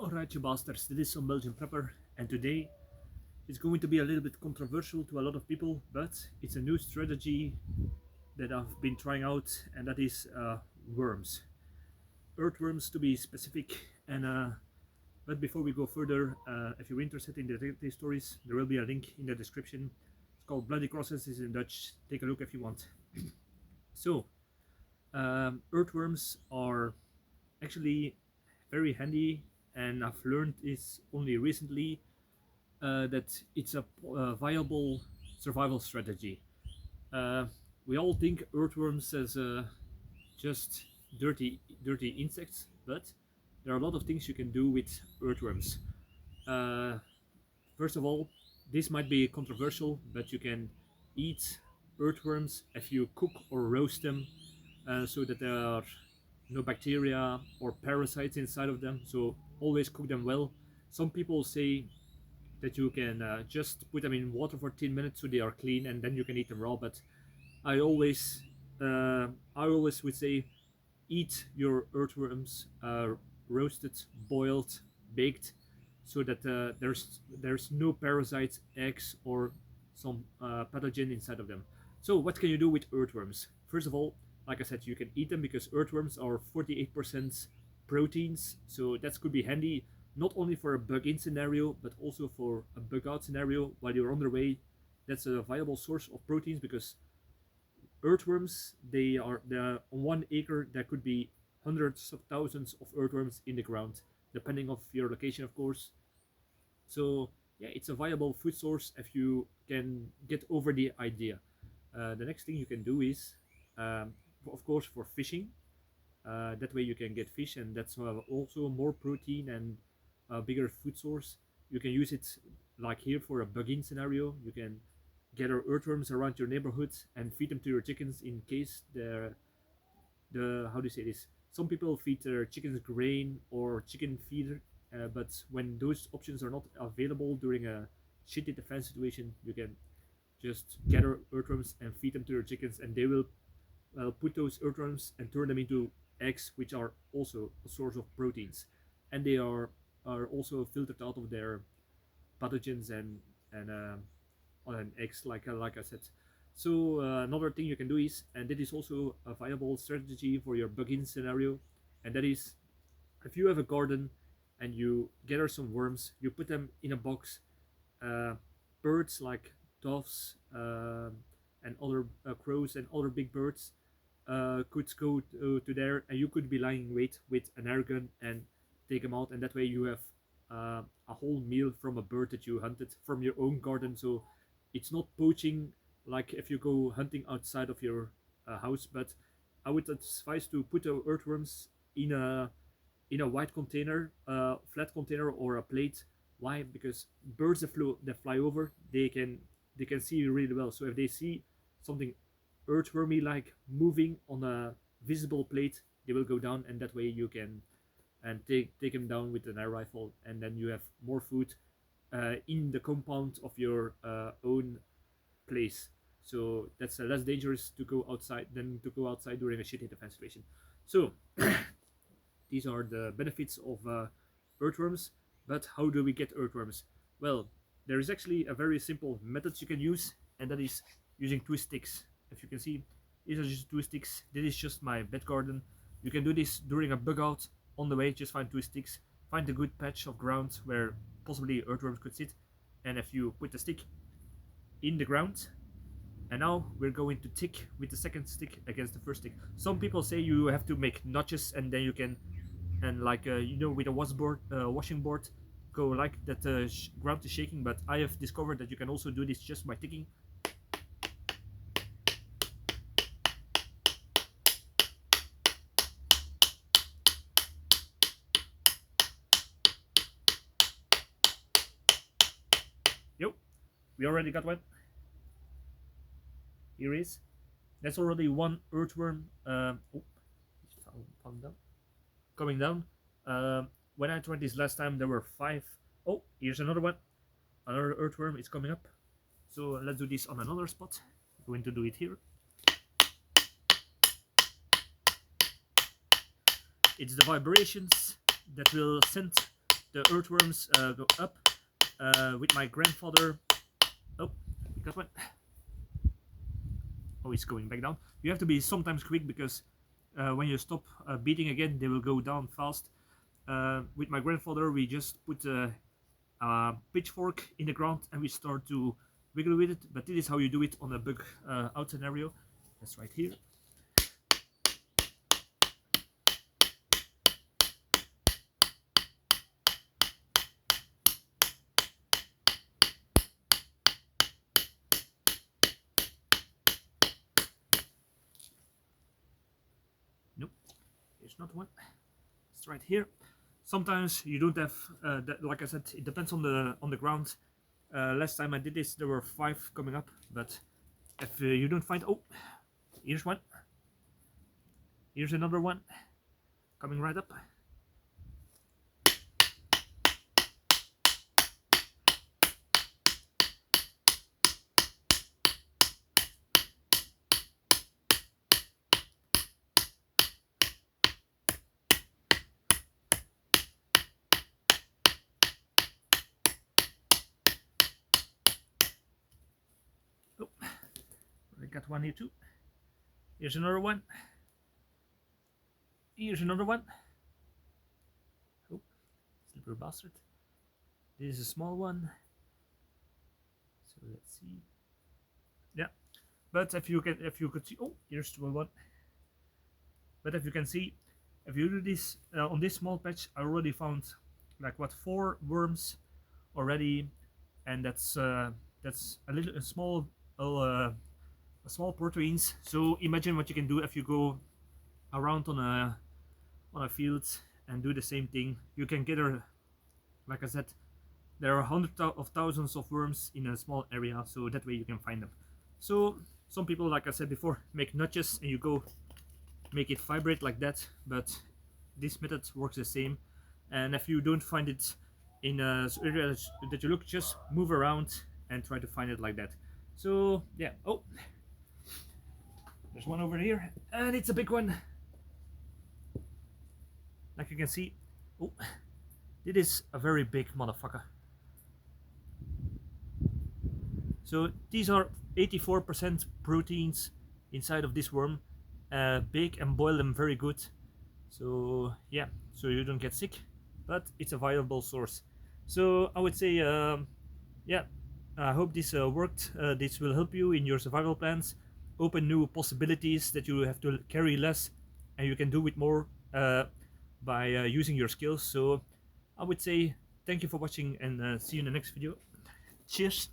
Alright, you bastards, this is Some-Belgian-prepper, and today it's going to be a little bit controversial to a lot of people, but it's a new strategy that I've been trying out, and that is worms. Earthworms to be specific, and but before we go further, if you're interested in the stories, there will be a link in the description. It's called Bloody Crosses, it's in Dutch, take a look if you want. So, earthworms are actually very handy, and I've learned this only recently that it's a viable survival strategy. Uh, we all think earthworms as just dirty insects, but there are a lot of things you can do with earthworms. Uh, First of all, this might be controversial, but you can eat earthworms if you cook or roast them so that there are no bacteria or parasites inside of them. So always cook them well. Some people say that you can just put them in water for 10 minutes so they are clean and then you can eat them raw, but I always uh, I always would say eat your earthworms roasted, boiled, baked, so that there's no parasites, eggs, or some pathogen inside of them. So what can you do with earthworms? First of all, like I said, you can eat them because earthworms are 48% proteins, so that could be handy not only for a bug-in scenario but also for a bug-out scenario while you're on the way. That's a viable source of proteins because earthworms, on 1 acre there could be hundreds of thousands of earthworms in the ground, depending of your location, of course. So yeah, it's a viable food source if you can get over the idea. The next thing you can do is, of course, for fishing. That way you can get fish, and that's also more protein and a bigger food source. You can use it like here for a bug-in scenario. You can gather earthworms around your neighborhood and feed them to your chickens in case the how do you say this? Some people feed their chickens grain or chicken feeder, but when those options are not available during a shitty defense situation, you can just gather earthworms and feed them to your chickens, and they will put those earthworms and turn them into eggs, which are also a source of proteins, and they are also filtered out of their pathogens and eggs, like I said. So another thing you can do is, and that is also a viable strategy for your bug-in scenario, and that is if you have a garden and you gather some worms, you put them in a box. Uh, Birds like doves and other crows and other big birds could go to there, and you could be lying wait with an air gun and take them out, and that way you have a whole meal from a bird that you hunted from your own garden. So it's not poaching like if you go hunting outside of your house, but I would advise to put the earthworms in a white container, flat container, or a plate. Why? Because birds that fly over, they can see you really well. So if they see something earthwormy like moving on a visible plate, they will go down, and that way you can and take them down with an air rifle, and then you have more food in the compound of your own place. So that's less dangerous to go outside than to go outside during a shitty defense situation. So these are the benefits of earthworms. But how do we get earthworms? Well, there is actually a very simple method you can use, and that is using 2 sticks. If you can see, these are just 2 sticks. This is just my bed garden. You can do this during a bug out. On the way, just find 2 sticks. Find a good patch of ground where possibly earthworms could sit, and if you put the stick in the ground, and now we're going to tick with the second stick against the first stick. Some people say you have to make notches, and then you can, and like with a washing board, go like that. Ground is shaking, but I have discovered that you can also do this just by ticking. Yo, we already got one. Here is. That's already one earthworm. Falling down. Coming down. When I tried this last time, there were 5. Oh, here's another one. Another earthworm is coming up. So let's do this on another spot. I'm going to do it here. It's the vibrations that will send the earthworms go up. With my grandfather, oh, got one. Oh, it's going back down. You have to be sometimes quick because when you stop beating again, they will go down fast. With my grandfather, we just put a pitchfork in the ground and we start to wiggle with it. But this is how you do it on a bug out scenario. That's right here. Nope, there's not one. It's right here. Sometimes you don't have that, like I said, it depends on the ground. Last time I did this, there were 5 coming up, but if you don't find, oh, here's one. Here's another one coming right up. Oh, I got one here too. Here's another one. Here's another one. Oh, slippery bastard. This is a small one. So let's see. Yeah, but if you could see, oh, here's the one. But if you can see, if you do this on this small patch, I already found like what 4 worms already, and that's a small proteins. So imagine what you can do if you go around on a field and do the same thing. You can gather, like I said, there are hundreds of thousands of worms in a small area, so that way you can find them. So some people, like I said before, make notches and you go make it vibrate like that, but this method works the same. And if you don't find it in a area that you look, just move around and try to find it like that. So yeah, oh, there's one over here, and it's a big one. Like you can see, oh, it is a very big motherfucker. So these are 84% proteins inside of this worm. Bake and boil them very good. So yeah, so you don't get sick, but it's a viable source. So I would say, yeah, I hope this worked. This will help you in your survival plans, open new possibilities that you have to carry less, and you can do with more by using your skills. So I would say thank you for watching, and see you in the next video. Cheers.